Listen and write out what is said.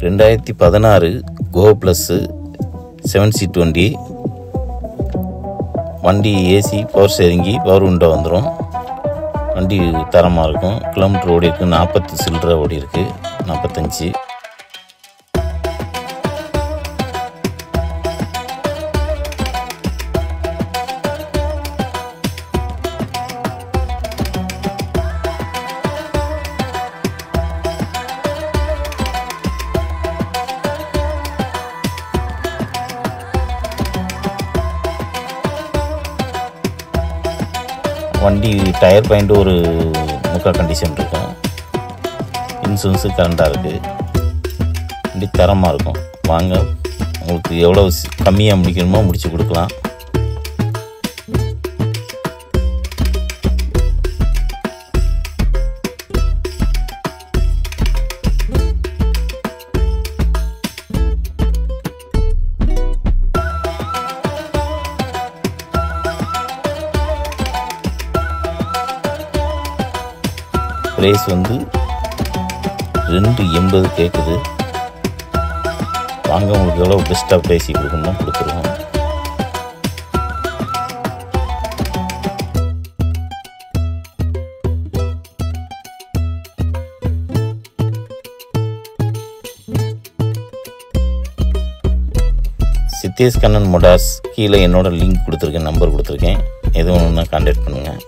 2016 கோ plus 7C20. வண்டி AC, power ஸ்டேரிங்கி, power window வந்துடும். வண்டி தரமாக இருக்கும். கிலோமீட்டர் ஓடி இருக்குது 40 சில்லரை ஓடி இருக்குது, 45. வண்டி டயர் பாயிண்ட் ஒரு முக்கால் கண்டிஷன் இருக்கும். இன்சூரன்ஸு கரண்டாக இருக்குது. வண்டி தரமாக இருக்கும். வாங்க, உங்களுக்கு எவ்வளோ கம்மியாக முடிக்கணுமோ முடித்து கொடுக்கலாம். ப்ரைஸ் வந்து 280 கேட்குது. வாங்க, உங்களுக்கு எவ்வளோ பெஸ்ட்டாக பேசி கொடுக்கணும்னா கொடுத்துருவோம். சித்தேஷ் கண்ணன் மோட்டார்ஸ் கீழே என்னோட லிங்க் கொடுத்துருக்கேன், நம்பர் கொடுத்துருக்கேன். எதுவும் ஒன்று கான்டாக்ட் பண்ணுங்கள்.